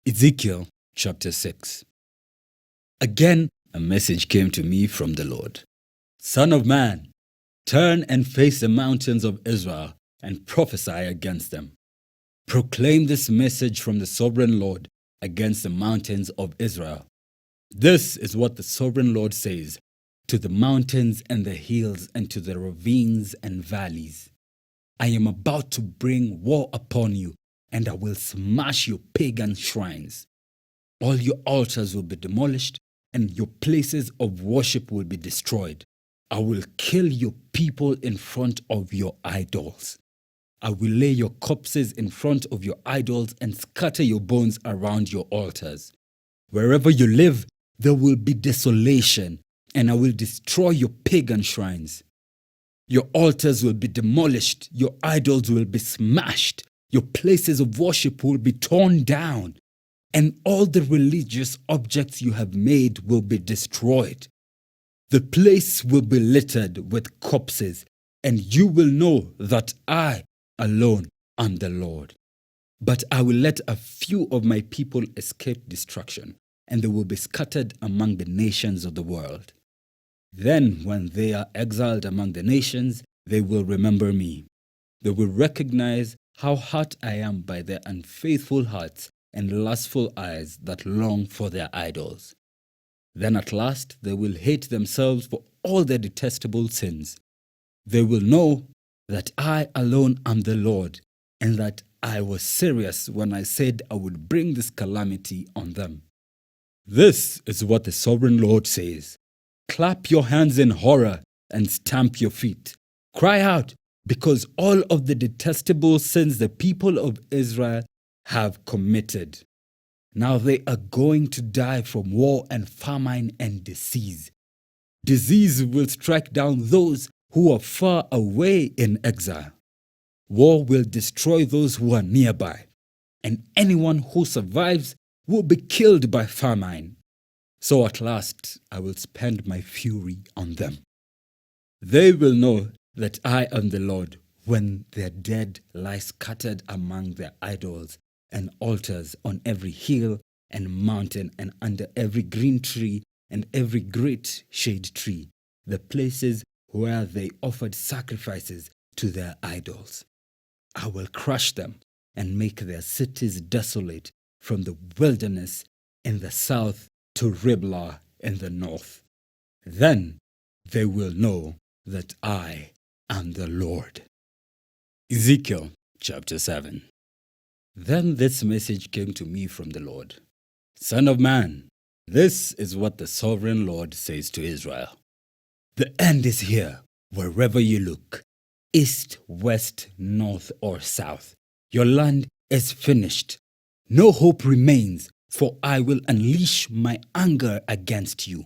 Ezekiel chapter 6. Again, a message came to me from the Lord. Son of man, turn and face the mountains of Israel and prophesy against them. Proclaim this message from the sovereign Lord against the mountains of Israel. This is what the sovereign Lord says to the mountains and the hills and to the ravines and valleys. I am about to bring war upon you, and I will smash your pagan shrines. All your altars will be demolished, and your places of worship will be destroyed. I will kill your people in front of your idols. I will lay your corpses in front of your idols and scatter your bones around your altars. Wherever you live, there will be desolation, and I will destroy your pagan shrines. Your altars will be demolished, your idols will be smashed, your places of worship will be torn down, and all the religious objects you have made will be destroyed. The place will be littered with corpses, and you will know that I alone am the Lord. But I will let a few of my people escape destruction, and they will be scattered among the nations of the world. Then, when they are exiled among the nations, they will remember me. They will recognize how hurt I am by their unfaithful hearts and lustful eyes that long for their idols. Then at last they will hate themselves for all their detestable sins. They will know that I alone am the Lord, and that I was serious when I said I would bring this calamity on them. This is what the sovereign Lord says. Clap your hands in horror and stamp your feet. Cry out, because all of the detestable sins the people of Israel have committed. Now they are going to die from war and famine and disease. Disease will strike down those who are far away in exile. War will destroy those who are nearby, and anyone who survives will be killed by famine. So at last I will spend my fury on them. They will know that I am the Lord when their dead lie scattered among their idols and altars on every hill and mountain and under every green tree and every great shade tree, the places where they offered sacrifices to their idols. I will crush them and make their cities desolate, from the wilderness in the south to Riblah in the north. Then they will know that I am the Lord. Ezekiel chapter 7. Then this message came to me from the Lord. Son of man, this is what the sovereign Lord says to Israel. The end is here, wherever you look, east, west, north, or south. Your land is finished. No hope remains, for I will unleash my anger against you.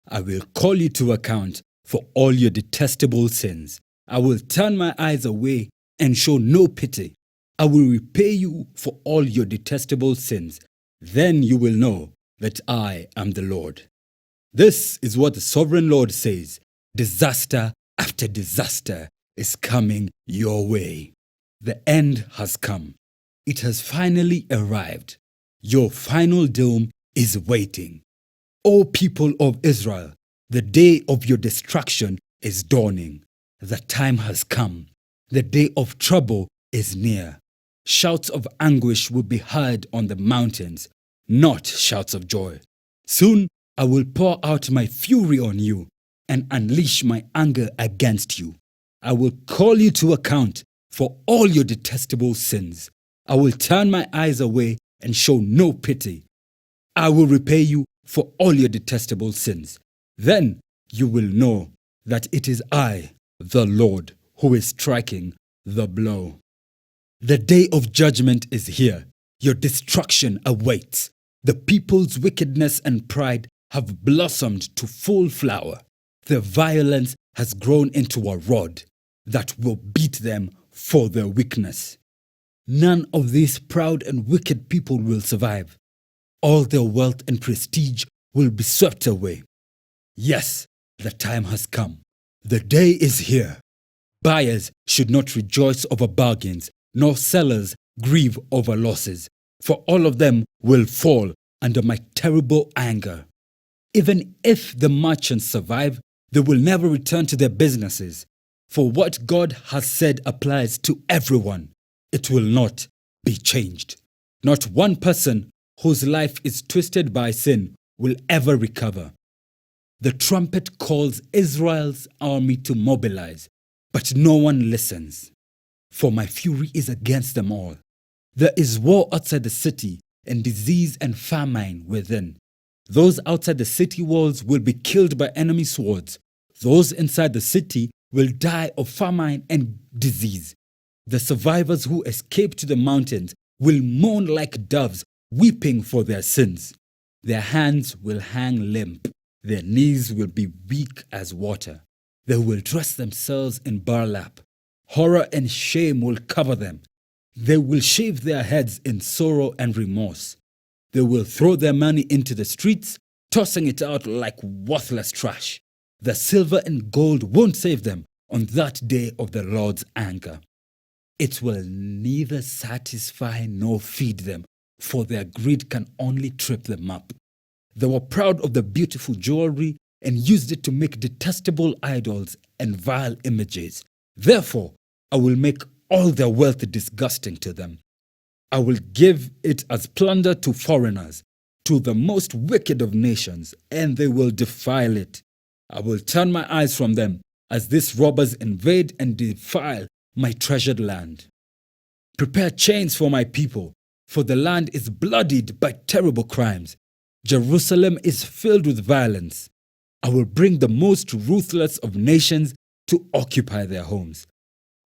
I will call you to account for all your detestable sins. I will turn my eyes away and show no pity. I will repay you for all your detestable sins. Then you will know that I am the Lord. This is what the sovereign Lord says. Disaster after disaster is coming your way. The end has come. It has finally arrived. Your final doom is waiting. O people of Israel, the day of your destruction is dawning. The time has come. The day of trouble is near. Shouts of anguish will be heard on the mountains, not shouts of joy. Soon I will pour out my fury on you and unleash my anger against you. I will call you to account for all your detestable sins. I will turn my eyes away and show no pity. I will repay you for all your detestable sins. Then you will know that it is I, the Lord, who is striking the blow. The day of judgment is here. Your destruction awaits. The people's wickedness and pride have blossomed to full flower. Their violence has grown into a rod that will beat them for their weakness. None of these proud and wicked people will survive. All their wealth and prestige will be swept away. Yes, the time has come. The day is here. Buyers should not rejoice over bargains, nor sellers grieve over losses. for all of them will fall under my terrible anger. Even if the merchants survive, they will never return to their businesses. For what God has said applies to everyone. It will not be changed. Not one person whose life is twisted by sin will ever recover. The trumpet calls Israel's army to mobilize, but no one listens. For my fury is against them all. There is war outside the city, and disease and famine within. Those outside the city walls will be killed by enemy swords. Those inside the city will die of famine and disease. The survivors who escape to the mountains will mourn like doves, weeping for their sins. Their hands will hang limp. Their knees will be weak as water. They will dress themselves in burlap. Horror and shame will cover them. They will shave their heads in sorrow and remorse. They will throw their money into the streets, tossing it out like worthless trash. The silver and gold won't save them on that day of the Lord's anger. It will neither satisfy nor feed them, for their greed can only trip them up. They were proud of the beautiful jewelry and used it to make detestable idols and vile images. Therefore, I will make all their wealth disgusting to them. I will give it as plunder to foreigners, to the most wicked of nations, and they will defile it. I will turn my eyes from them as these robbers invade and defile my treasured land. Prepare chains for my people, for the land is bloodied by terrible crimes. Jerusalem is filled with violence. I will bring the most ruthless of nations to occupy their homes.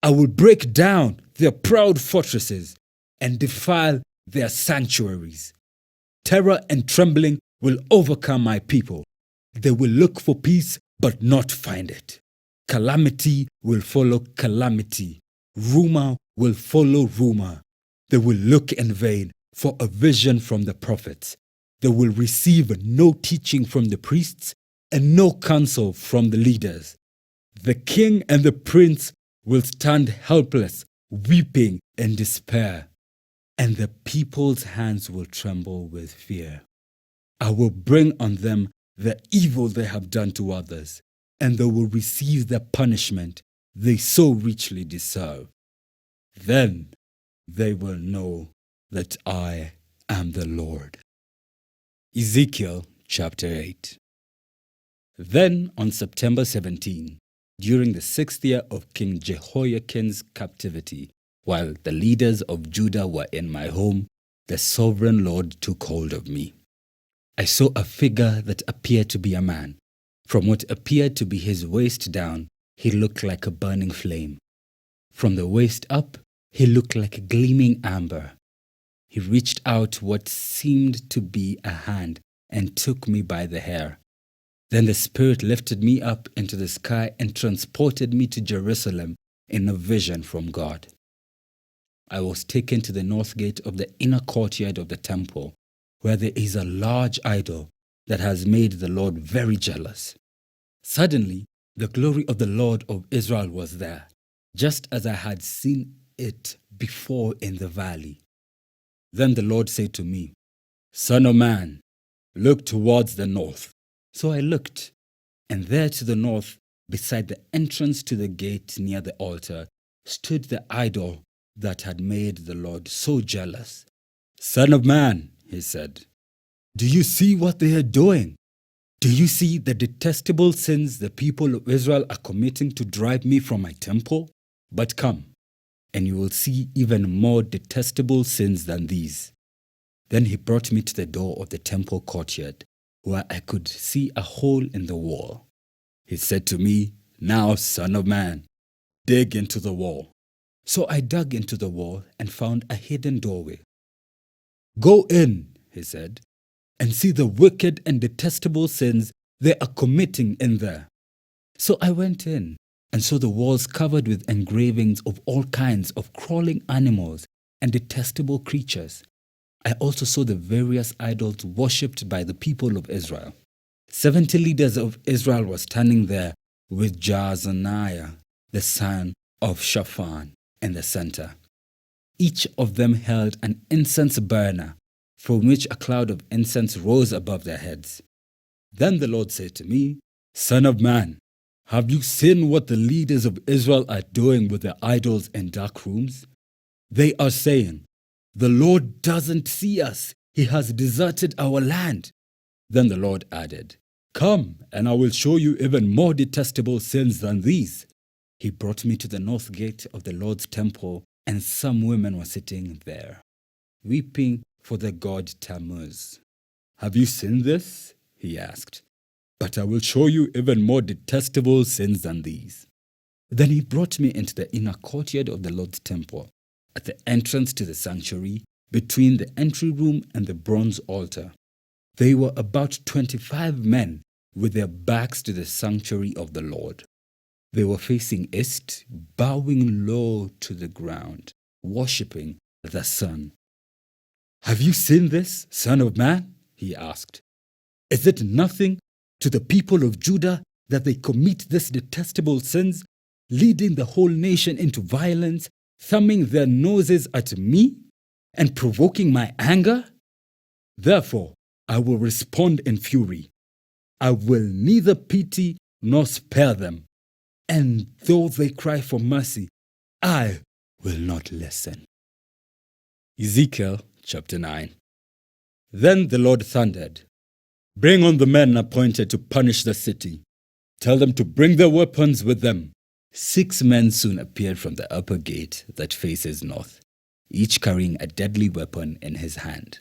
I will break down their proud fortresses and defile their sanctuaries. Terror and trembling will overcome my people. They will look for peace but not find it. Calamity will follow calamity. Rumor will follow rumor. They will look in vain for a vision from the prophets. They will receive no teaching from the priests and no counsel from the leaders. The king and the prince will stand helpless, weeping in despair, and the people's hands will tremble with fear. I will bring on them the evil they have done to others, and they will receive the punishment they so richly deserve. Then they will know that I am the Lord. Ezekiel chapter 8. Then on September 17, during the 6th year of King Jehoiakim's captivity, while the leaders of Judah were in my home, the sovereign Lord took hold of me. I saw a figure that appeared to be a man. From what appeared to be his waist down, he looked like a burning flame. From the waist up, he looked like a gleaming amber. He reached out what seemed to be a hand and took me by the hair. Then the Spirit lifted me up into the sky and transported me to Jerusalem in a vision from God. I was taken to the north gate of the inner courtyard of the temple, where there is a large idol that has made the Lord very jealous. Suddenly, the glory of the Lord of Israel was there, just as I had seen it before in the valley. Then the Lord said to me, "Son of man, look towards the north." So I looked, and there to the north, beside the entrance to the gate near the altar, stood the idol that had made the Lord so jealous. "Son of man," he said, "do you see what they are doing? Do you see the detestable sins the people of Israel are committing to drive me from my temple? But come, and you will see even more detestable sins than these." Then he brought me to the door of the temple courtyard, where I could see a hole in the wall. He said to me, "Now, son of man, dig into the wall." So I dug into the wall and found a hidden doorway. "Go in," he said, "and see the wicked and detestable sins they are committing in there." So I went in and saw the walls covered with engravings of all kinds of crawling animals and detestable creatures. I also saw the various idols worshipped by the people of Israel. 70 leaders of Israel were standing there with Jaazaniah, the son of Shaphan, in the center. Each of them held an incense burner, from which a cloud of incense rose above their heads. Then the Lord said to me, Son of man, have you seen what the leaders of Israel are doing with their idols in dark rooms? They are saying, The Lord doesn't see us. He has deserted our land. Then the Lord added, Come, and I will show you even more detestable sins than these. He brought me to the north gate of the Lord's temple, and some women were sitting there, weeping for the god Tammuz. Have you seen this? He asked. But I will show you even more detestable sins than these. Then he brought me into the inner courtyard of the Lord's temple, at the entrance to the sanctuary, between the entry room and the bronze altar. They were about 25 men with their backs to the sanctuary of the Lord. They were facing east, bowing low to the ground, worshipping the sun. Have you seen this, son of man? He asked. Is it nothing to the people of Judah that they commit these detestable sins, leading the whole nation into violence, thumbing their noses at me, and provoking my anger? Therefore, I will respond in fury. I will neither pity nor spare them. And though they cry for mercy, I will not listen. Ezekiel chapter 9. Then the Lord thundered, Bring on the men appointed to punish the city. Tell them to bring their weapons with them. 6 men soon appeared from the upper gate that faces north, each carrying a deadly weapon in his hand.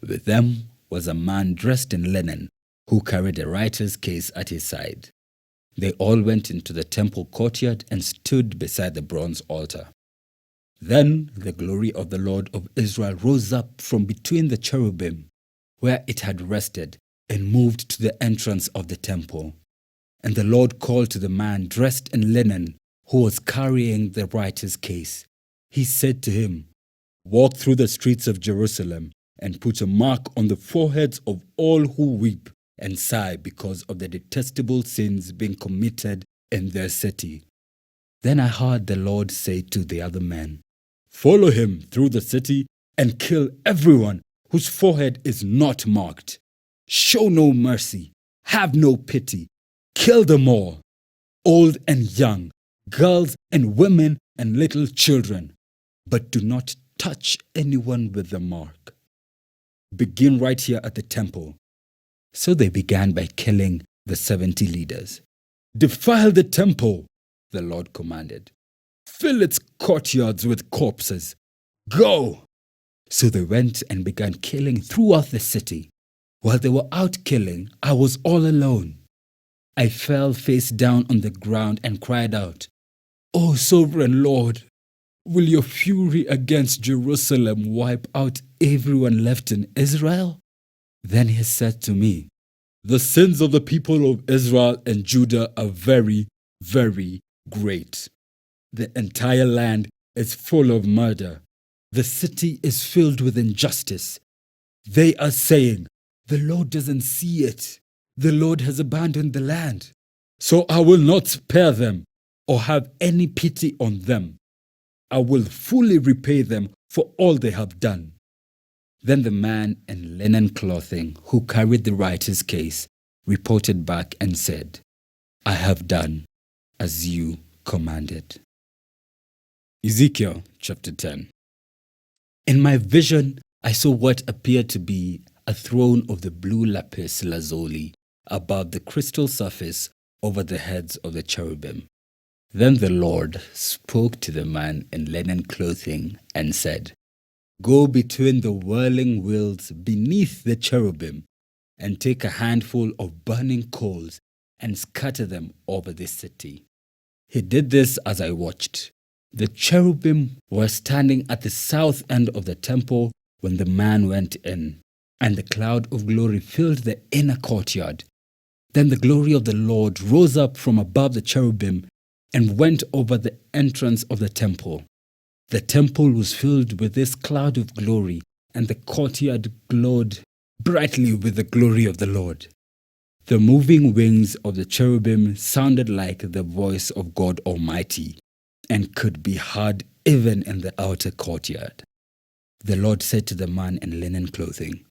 With them was a man dressed in linen, who carried a writer's case at his side. They all went into the temple courtyard and stood beside the bronze altar. Then the glory of the Lord of Israel rose up from between the cherubim, where it had rested, and moved to the entrance of the temple. And the Lord called to the man dressed in linen, who was carrying the writer's case. He said to him, Walk through the streets of Jerusalem, and put a mark on the foreheads of all who weep and sigh because of the detestable sins being committed in their city. Then I heard the Lord say to the other men, Follow him through the city and kill everyone whose forehead is not marked. Show no mercy, have no pity, kill them all, old and young, girls and women and little children, but do not touch anyone with the mark. Begin right here at the temple. So they began by killing the 70 leaders. Defile the temple, the Lord commanded. Fill its courtyards with corpses. Go! So they went and began killing throughout the city. While they were out killing, I was all alone. I fell face down on the ground and cried out, O sovereign Lord, will your fury against Jerusalem wipe out everyone left in Israel? Then he said to me, The sins of the people of Israel and Judah are very, very great. The entire land is full of murder. The city is filled with injustice. They are saying, The Lord doesn't see it. The Lord has abandoned the land. So I will not spare them or have any pity on them. I will fully repay them for all they have done. Then the man in linen clothing who carried the writer's case reported back and said, I have done as you commanded. Ezekiel chapter 10. In my vision, I saw what appeared to be a throne of the blue lapis lazuli above the crystal surface over the heads of the cherubim. Then the Lord spoke to the man in linen clothing and said, Go between the whirling wheels beneath the cherubim and take a handful of burning coals and scatter them over the city. He did this as I watched. The cherubim were standing at the south end of the temple when the man went in, and the cloud of glory filled the inner courtyard. Then the glory of the Lord rose up from above the cherubim and went over the entrance of the temple. The temple was filled with this cloud of glory, and the courtyard glowed brightly with the glory of the Lord. The moving wings of the cherubim sounded like the voice of God Almighty, and could be heard even in the outer courtyard. The Lord said to the man in linen clothing,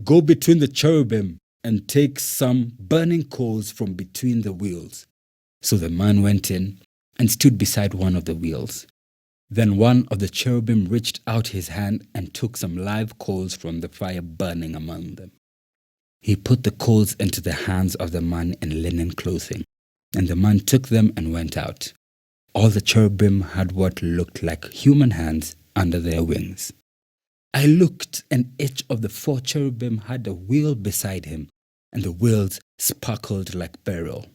"Go between the cherubim and take some burning coals from between the wheels." So the man went in and stood beside one of the wheels. Then one of the cherubim reached out his hand and took some live coals from the fire burning among them. He put the coals into the hands of the man in linen clothing, and the man took them and went out. All the cherubim had what looked like human hands under their wings. I looked, and each of the 4 cherubim had a wheel beside him, and the wheels sparkled like beryl.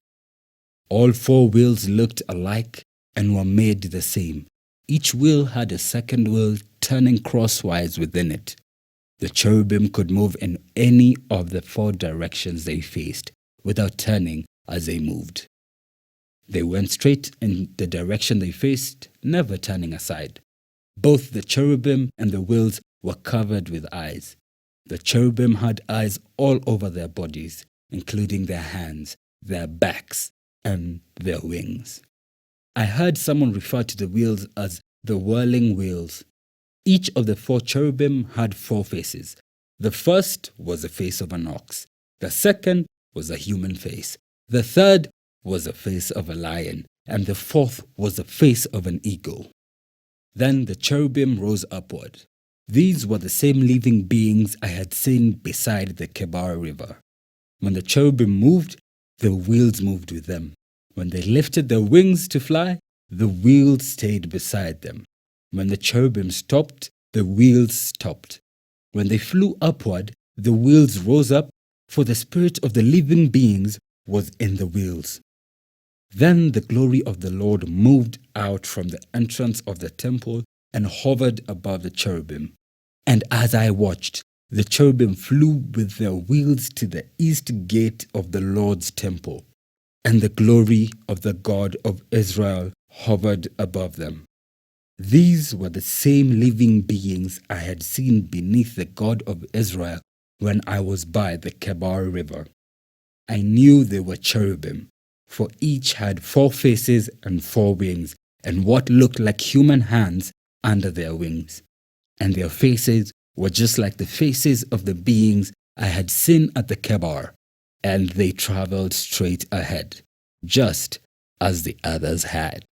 All 4 wheels looked alike and were made the same. Each wheel had a second wheel turning crosswise within it. The cherubim could move in any of the 4 directions they faced without turning as they moved. They went straight in the direction they faced, never turning aside. Both the cherubim and the wheels were covered with eyes. The cherubim had eyes all over their bodies, including their hands, their backs, and their wings. I heard someone refer to the wheels as the whirling wheels. Each of the 4 cherubim had 4 faces. The first was the face of an ox. The second was a human face. The third was the face of a lion. And the fourth was the face of an eagle. Then the cherubim rose upward. These were the same living beings I had seen beside the Kebar River. When the cherubim moved, the wheels moved with them. When they lifted their wings to fly, the wheels stayed beside them. When the cherubim stopped, the wheels stopped. When they flew upward, the wheels rose up, for the spirit of the living beings was in the wheels. Then the glory of the Lord moved out from the entrance of the temple and hovered above the cherubim. And as I watched, the cherubim flew with their wheels to the east gate of the Lord's temple, and the glory of the God of Israel hovered above them. These were the same living beings I had seen beneath the God of Israel when I was by the Kebar River. I knew they were cherubim, for each had 4 faces and 4 wings, and what looked like human hands under their wings. And their faces were just like the faces of the beings I had seen at the Kebar, and they traveled straight ahead, just as the others had.